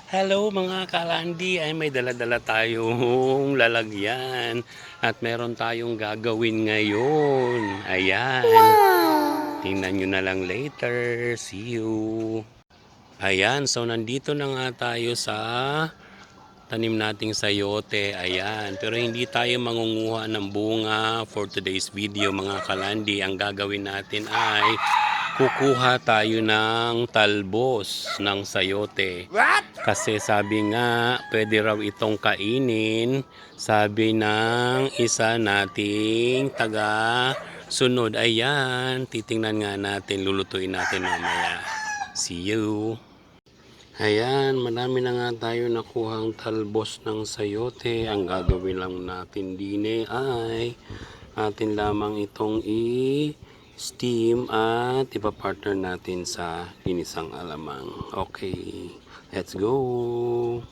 Hello mga kalandi, ay may dala-dala tayong lalagyan at meron tayong gagawin ngayon. Ayan, tingnan nyo na lang later. See you. Ayan, so nandito na nga tayo sa tanim nating sayote. Ayan, pero hindi tayo mangunguha ng bunga for today's video mga kalandi. Ang gagawin natin ay kukuha tayo ng talbos ng sayote. What? Kasi sabi nga, pwede raw itong kainin. Sabi ng isa nating taga sunod. Ayan, titingnan nga natin, lulutuin natin mamaya. See you. Ayan, marami na nga tayo nakuhang talbos ng sayote. Ang gagawin lang natin dine ay atin lamang itong steam at ipapartner natin sa ginisang alamang. Okay, let's go!